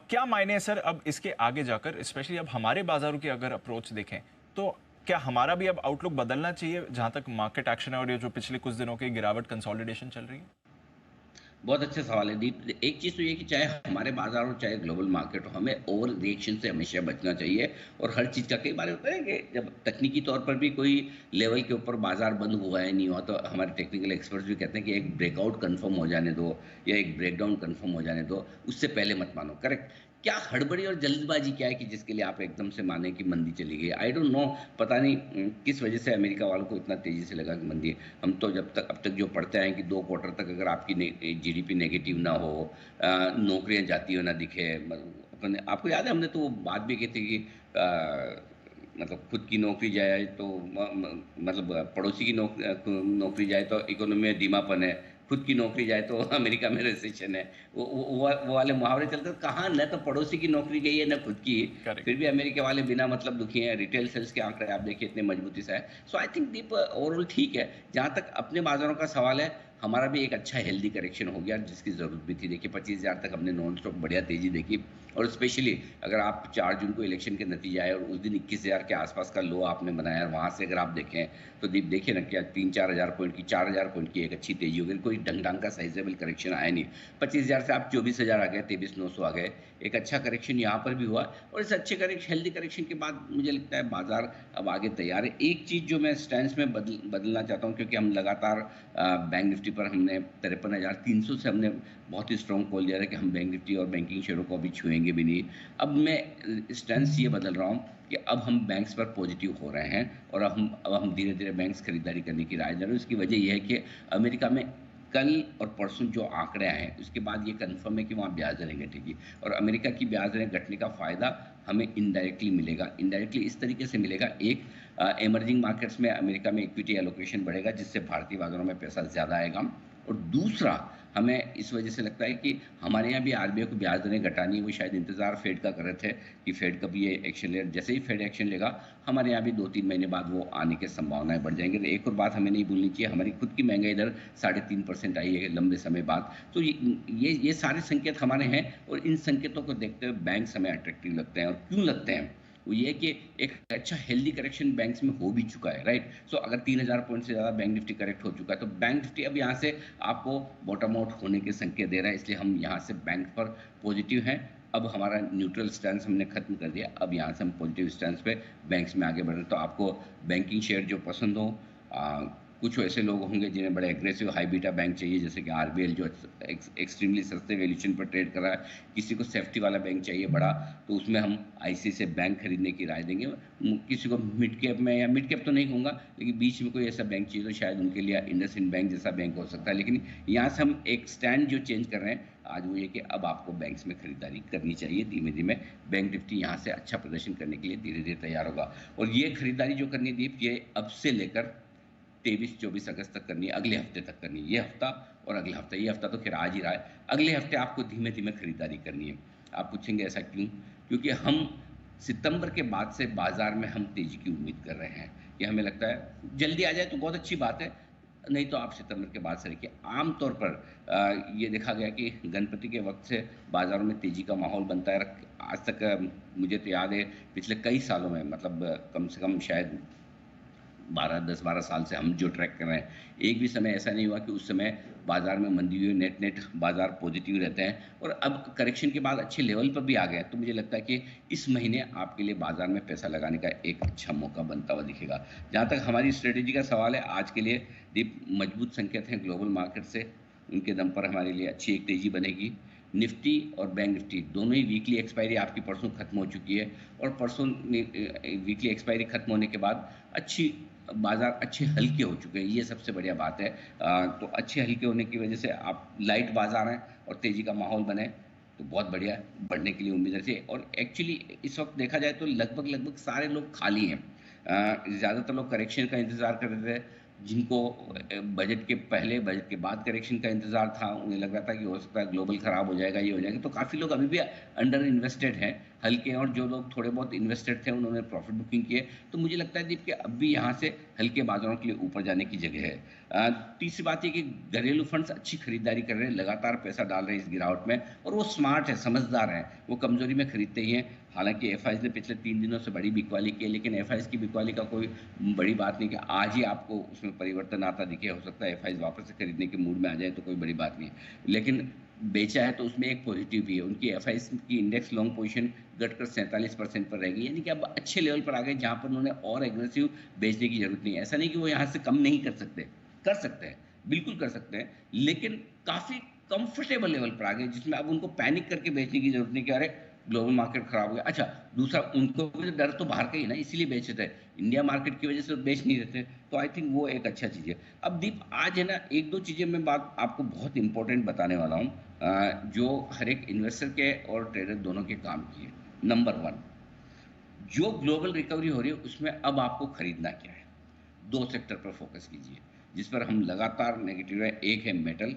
क्या मायने है सर अब इसके आगे जाकर, स्पेशली अब हमारे बाजारों की अगर अप्रोच देखें तो क्या हमारा भी अब आउटलुक बदलना चाहिए जहां तक मार्केट एक्शन है और ये जो पिछले कुछ दिनों की गिरावट कंसोलिडेशन चल रही है? बहुत अच्छा सवाल है दीप। एक चीज़ तो ये कि चाहे हमारे बाजार हो चाहे ग्लोबल मार्केट हो, हमें ओवर रिएक्शन से हमेशा बचना चाहिए। और हर चीज़ का कई बार होता है कि जब तकनीकी तौर पर भी कोई लेवल के ऊपर बाजार बंद हुआ है नहीं हुआ, तो हमारे टेक्निकल एक्सपर्ट्स भी कहते हैं कि एक ब्रेकआउट कंफर्म हो जाने दो या एक ब्रेकडाउन कंफर्म हो जाने दो, उससे पहले मत मानो। करेक्ट। क्या हड़बड़ी और जल्दबाजी क्या है कि जिसके लिए आप एकदम से माने कि मंदी चली गई? I don't know. पता नहीं किस वजह से अमेरिका वालों को इतना तेजी से लगा कि मंदी है। हम तो जब तक अब तक जो पढ़ते आए हैं कि 2 क्वार्टर तक अगर आपकी जीडीपी नेगेटिव ना हो, नौकरियां जाती हो ना दिखे, अपने आपको याद है हमने तो वो बात भी की थी कि मतलब खुद की नौकरी जाए तो मतलब पड़ोसी की नौकरी जाए तो इकोनॉमी में धीमापन है, खुद की नौकरी जाए तो अमेरिका में रिसेशन है। वो वाले मुहावरे चलते हैं। कहाँ न तो पड़ोसी की नौकरी गई है न खुद की। करेक्ट। फिर भी अमेरिका वाले बिना मतलब दुखी हैं। रिटेल सेल्स के आंकड़े आप देखिए इतने मजबूती से है। सो आई थिंक दीप ओवरऑल ठीक है। जहाँ तक अपने बाजारों का सवाल है, हमारा भी एक अच्छा हेल्दी करेक्शन हो गया जिसकी ज़रूरत भी थी। देखिए 25,000 तक हमने नॉन स्टॉप बढ़िया तेज़ी देखी। और स्पेशली अगर आप 4 जून को इलेक्शन के नतीजे आए और उस दिन 21,000 के आसपास का लो आपने बनाया और वहाँ से अगर आप देखें तो दीप देखिए ना क्या 3-4 हज़ार पॉइंट की 4,000 पॉइंट की एक अच्छी तेज़ी हो गई। कोई ढंग का साइजेबल करेक्शन आया नहीं। 25,000 से आप 24,000 आ गए, 23,900 आ गए। एक अच्छा करेक्शन यहाँ पर भी हुआ। और इस अच्छे करेक्शन हेल्दी करेक्शन के बाद मुझे लगता है बाजार अब आगे तैयार है। एक चीज़ जो मैं स्टैंस में बदलना चाहता हूँ, क्योंकि हम लगातार बैंक निफ्टी पर हमने 53,300 से हमने बहुत ही स्ट्रॉन्ग कॉल दिया है कि हम बैंक निफ्टी और बैंकिंग शेयरों को अभी छुएंगे भी नहीं। अब मैं स्टैंस ये बदल रहा हूँ कि अब हम बैंक्स पर पॉजिटिव हो रहे हैं और अब हम धीरे धीरे बैंक्स खरीदारी करने की राय दे रहे हैं। उसकी वजह यह है कि अमेरिका में कल और परसों जो आंकड़े आए हैं उसके बाद ये कंफर्म है कि वहाँ ब्याज दरें घटेगी। और अमेरिका की ब्याज दरें घटने का फ़ायदा हमें इनडायरेक्टली मिलेगा। इनडायरेक्टली इस तरीके से मिलेगा, एक इमर्जिंग मार्केट्स में अमेरिका में इक्विटी एलोकेशन बढ़ेगा जिससे भारतीय बाजारों में पैसा ज़्यादा आएगा। और दूसरा, हमें इस वजह से लगता है कि हमारे यहाँ भी आरबीआई को ब्याज दरें घटानी है। वो शायद इंतजार फेड का कर रहे थे कि फेड कभी ये एक्शन ले। जैसे ही फेड एक्शन लेगा हमारे यहाँ भी 2-3 महीने बाद वो आने की संभावनाएं बढ़ जाएंगी। तो एक और बात हमें नहीं भूलनी चाहिए, हमारी खुद की महंगाई दर 3.5% आई है लंबे समय बाद। तो ये सारे संकेत हमारे हैं और इन संकेतों को देखते हुए बैंक हमें अट्रैक्टिव लगते हैं। और क्यों लगते हैं, वो ये है कि एक अच्छा हेल्दी करेक्शन बैंक्स में हो भी चुका है, राइट। सो अगर 3,000 पॉइंट से ज़्यादा बैंक निफ्टी करेक्ट हो चुका है तो बैंक निफ्टी अब यहाँ से आपको बॉटम आउट होने के संकेत दे रहा है। इसलिए हम यहाँ से बैंक पर पॉजिटिव हैं। अब हमारा न्यूट्रल स्टैंड हमने खत्म कर दिया। अब यहाँ से हम पॉजिटिव स्टैंड पे बैंक्स में आगे बढ़ रहे हैं। तो आपको बैंकिंग शेयर जो पसंद हो, कुछ ऐसे लोग होंगे जिन्हें बड़े एग्रेसिव हाई बीटा बैंक चाहिए जैसे कि आरबीएल जो एक्सट्रीमली सस्ते वैल्यूएशन पर ट्रेड कर रहा है। किसी को सेफ्टी वाला बैंक चाहिए बड़ा, तो उसमें हम आईसीआईसीआई बैंक खरीदने की राय देंगे। किसी को मिड कैप में, या मिड कैप तो नहीं कहूँगा लेकिन बीच में कोई ऐसा बैंक चाहिए तो शायद उनके लिए इंडसइंड बैंक जैसा बैंक हो सकता है। लेकिन यहाँ से हम एक स्टैंड जो चेंज कर रहे हैं आज वो ये कि अब आपको बैंक्स में खरीदारी करनी चाहिए। धीमे धीमे बैंक निफ्टी यहाँ से अच्छा प्रदर्शन करने के लिए धीरे धीरे तैयार होगा। और ये खरीदारी जो करनी है दीप, ये अब से लेकर 23-24 अगस्त तक करनी है, अगले हफ्ते तक करनी है। ये हफ्ता और अगला हफ्ता, ये हफ्ता तो खैर आज ही रहा है, अगले हफ्ते आपको धीमे धीमे खरीदारी करनी है। आप पूछेंगे ऐसा क्यों? क्योंकि हम सितंबर के बाद से बाजार में हम तेजी की उम्मीद कर रहे हैं। ये हमें लगता है जल्दी आ जाए तो बहुत अच्छी बात है, नहीं तो आप सितंबर के बाद से देखिए। आमतौर पर ये देखा गया कि गणपति के वक्त से बाजारों में तेजी का माहौल बनता है। आज तक मुझे तो याद है पिछले कई सालों में, मतलब कम से कम शायद 10-12 साल से हम जो ट्रैक कर रहे हैं, एक भी समय ऐसा नहीं हुआ कि उस समय बाजार में मंदी हुई। नेट नेट बाजार पॉजिटिव रहते हैं और अब करेक्शन के बाद अच्छे लेवल पर भी आ गए। तो मुझे लगता है कि इस महीने आपके लिए बाजार में पैसा लगाने का एक अच्छा मौका बनता हुआ दिखेगा। जहाँ तक हमारी स्ट्रेटेजी का सवाल है, आज के लिए दीप मजबूत संकेत हैं ग्लोबल मार्केट से, उनके दम पर हमारे लिए अच्छी एक तेजी बनेगी। निफ्टी और बैंक निफ्टी दोनों ही वीकली एक्सपायरी आपकी परसों खत्म हो चुकी है। और परसों वीकली एक्सपायरी खत्म होने के बाद अच्छी बाजार अच्छे हल्के हो चुके हैं, ये सबसे बढ़िया बात है। तो अच्छे हल्के होने की वजह से आप लाइट बाजार हैं और तेजी का माहौल बने तो बहुत बढ़िया बढ़ने के लिए उम्मीद रखिए। और एक्चुअली इस वक्त देखा जाए तो लगभग लगभग सारे लोग खाली हैं। ज़्यादातर लोग करेक्शन का इंतज़ार कर रहे थे। जिनको बजट के पहले बजट के बाद करेक्शन का इंतज़ार था, उन्हें लग रहा था कि हो सकता है ग्लोबल ख़राब हो जाएगा, ये हो जाएगा, तो काफ़ी लोग अभी भी अंडर इन्वेस्टेड हैं। हल्के, और जो लोग थोड़े बहुत इन्वेस्टेड थे उन्होंने प्रॉफिट बुकिंग किए। तो मुझे लगता है दीप कि अब भी यहाँ से हल्के बाज़ारों के लिए ऊपर जाने की जगह है। तीसरी बात ये कि घरेलू फंड्स अच्छी खरीदारी कर रहे हैं, लगातार पैसा डाल रहे हैं इस गिरावट में, और वो स्मार्ट है, समझदार हैं, वो कमज़ोरी में खरीदते ही हैं। हालाँकि एफआईज़ ने पिछले 3 दिनों से बड़ी बिकवाली की है, लेकिन एफआईज़ की बिकवाली का कोई बड़ी बात नहीं कि आज ही आपको उसमें परिवर्तन आता दिखे। हो सकता है एफआईज़ वापस से खरीदने के मूड में आ जाए, तो कोई बड़ी बात नहीं है। लेकिन बेचा है तो उसमें एक पॉजिटिव भी है। उनकी एफआईज़ की इंडेक्स लॉन्ग पोजीशन घटकर 47% पर रहेगी, यानी कि अब अच्छे लेवल पर आ गए जहाँ पर उन्होंने और एग्रेसिव बेचने की ज़रूरत नहीं है। ऐसा नहीं कि वो यहाँ से कम नहीं कर सकते हैं, बिल्कुल कर सकते हैं, लेकिन काफ़ी कंफर्टेबल लेवल पर आ गए जिसमें अब उनको पैनिक करके बेचने की ज़रूरत नहीं कि अरे! ग्लोबल मार्केट खराब हो गया। अच्छा, दूसरा उनको भी तो डर तो बाहर का ही है ना, इसीलिए बेच रहे थे। इंडिया मार्केट की वज़ह से तो बेच नहीं रहे थे, तो आई थिंक वो एक अच्छा चीज़ है। अब दीप आज है ना 1-2 चीज़ें मैं बात आपको बहुत इम्पोर्टेंट बताने वाला हूँ, जो हर एक इन्वेस्टर के और ट्रेडर दोनों के काम की है। नंबर 1, जो ग्लोबल रिकवरी हो रही है उसमें अब आपको खरीदना क्या है? 2 सेक्टर पर फ़ोकस कीजिए, जिस पर हम लगातार नेगेटिव है। एक है मेटल,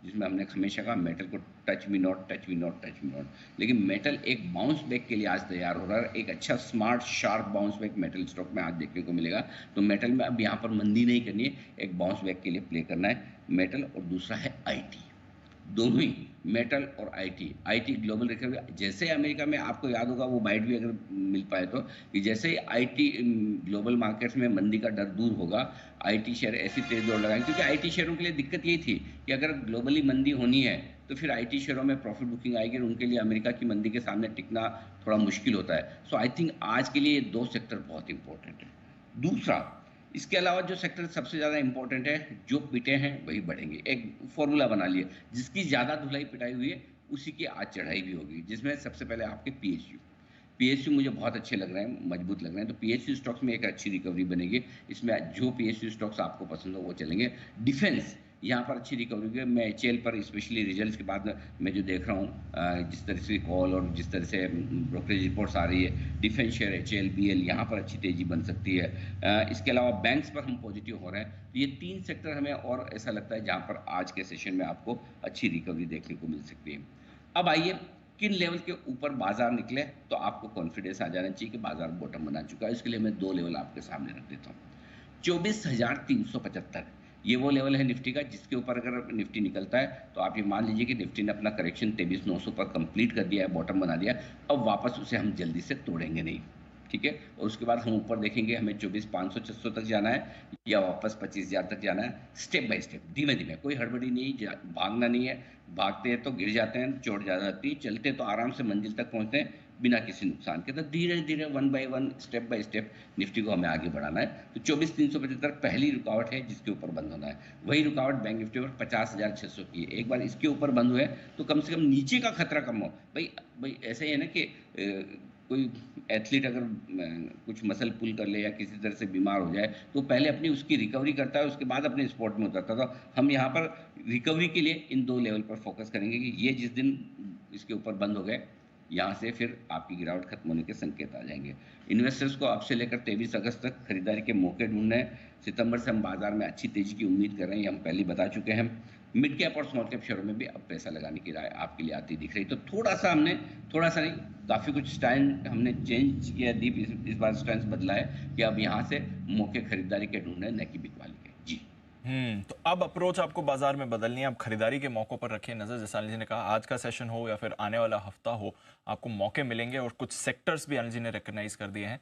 जिसमें हमने हमेशा कहा मेटल को touch me not, touch me not, touch me not. लेकिन मेटल एक बाउंस बैक के लिए आज तैयार हो रहा है। एक अच्छा smart sharp bounce back metal stock में आज देखने को मिलेगा। तो मेटल में अब यहाँ पर मंदी नहीं करनी है, एक बाउंस बैक के लिए प्ले करना है मेटल। और दूसरा है आईटी। दोनों ही, मेटल और आईटी। आईटी ग्लोबल रिकवरी, जैसे अमेरिका में आपको याद होगा, वो बाइट भी अगर मिल पाए तो, कि जैसे ही आईटी ग्लोबल मार्केट्स में मंदी का डर दूर होगा, आईटी शेयर ऐसी तेज दौड़ लगाएंगे। क्योंकि आईटी शेयरों के लिए दिक्कत यही थी कि अगर ग्लोबली मंदी होनी है तो फिर आईटी शेयरों में प्रॉफिट बुकिंग आएगी, और उनके लिए अमेरिका की मंदी के सामने टिकना थोड़ा मुश्किल होता है। सो आई थिंक आज के लिए ये 2 सेक्टर बहुत इंपॉर्टेंट है। दूसरा, इसके अलावा जो सेक्टर सबसे ज़्यादा इंपॉर्टेंट है, जो पिटे हैं वही बढ़ेंगे। एक फ़ॉर्मूला बना लिया, जिसकी ज़्यादा धुलाई-पिटाई हुई है, उसी की आज चढ़ाई भी होगी। जिसमें सबसे पहले आपके पीएसयू। पीएसयू मुझे बहुत अच्छे लग रहे हैं, मजबूत लग रहे हैं, तो पीएसयू स्टॉक्स में एक अच्छी रिकवरी बनेगी। इसमें जो पीएसयू स्टॉक्स आपको पसंद हो वो चलेंगे। डिफेंस, यहाँ पर अच्छी रिकवरी हुई है। मैं एचएएल पर स्पेशली रिजल्ट्स के बाद मैं जो देख रहा हूँ, जिस तरह से कॉल और जिस तरह से ब्रोकरेज रिपोर्ट्स आ रही है, डिफेंस शेयर एचएएल, बीएल, यहाँ पर अच्छी तेज़ी बन सकती है। इसके अलावा बैंक्स पर हम पॉजिटिव हो रहे हैं। तो ये 3 सेक्टर हमें और ऐसा लगता है जहाँ पर आज के सेशन में आपको अच्छी रिकवरी देखने को मिल सकती है। अब आइए, किन लेवल के ऊपर बाजार निकले तो आपको कॉन्फिडेंस आ जाना चाहिए कि बाजार बॉटम बना चुका है। इसके लिए मैं 2 लेवल आपके सामने रख देता हूँ। 24,375, ये वो लेवल है निफ्टी का जिसके ऊपर अगर निफ्टी निकलता है तो आप ये मान लीजिए कि निफ्टी ने अपना करेक्शन 23,900 पर कंप्लीट कर दिया है, बॉटम बना दिया। अब वापस उसे हम जल्दी से तोड़ेंगे नहीं, ठीक है? और उसके बाद हम ऊपर देखेंगे, हमें 24,500-600 तक जाना है या वापस 25,000 तक जाना है। स्टेप बाय स्टेप, धीमे-धीमे, कोई हड़बड़ी नहीं, भागना नहीं है। भागते हैं तो गिर जाते हैं, चोट ज़्यादा लगती है। चलते तो आराम से मंजिल तक पहुँचते हैं बिना किसी नुकसान के। तो धीरे-धीरे, one by one, step by step Nifty को हमें आगे बढ़ाना है। तो 24,375 पहली रुकावट है जिसके ऊपर बंद होना है। वही रुकावट बैंक निफ्टी पर 50,600 की है। एक बार इसके ऊपर बंद हुए तो कम से कम नीचे का खतरा कम हो। भई ऐसा ही है ना कि कोई एथलीट अगर कुछ मसल पुल कर ले या किसी तरह से बीमार हो जाए, तो पहले अपनी उसकी रिकवरी करता है, उसके बाद अपने स्पोर्ट में उतरता था। हम यहाँ पर रिकवरी के लिए इन 2 लेवल पर फोकस करेंगे कि ये जिस दिन इसके ऊपर बंद हो गए, यहाँ से फिर आपकी गिरावट खत्म होने के संकेत आ जाएंगे। इन्वेस्टर्स को अब से लेकर 23 अगस्त तक खरीदारी के मौके ढूंढने हैं। सितंबर से हम बाजार में अच्छी तेजी की उम्मीद कर रहे हैं, ये हम पहले बता चुके हैं। मिड कैप और स्मॉल कैप शेयरों में भी अब पैसा लगाने की राय आपके लिए आती दिख रही। तो थोड़ा सा नहीं, काफ़ी कुछ स्टैंड हमने चेंज किया। दीप इस बार स्टैंड बदला है कि अब यहाँ से मौके खरीदारी के ढूंढने, न कि बिकवाली के। जी। तो अब अप्रोच आपको बाजार में बदलनी है। अब खरीदारी के मौकों पर रखिए नजर। जैसा अनिल जी ने कहा, आज का सेशन हो या फिर आने वाला हफ्ता हो, आपको मौके मिलेंगे और कुछ सेक्टर्स भी अनिल जी ने रिकॉग्नाइज कर दिए हैं।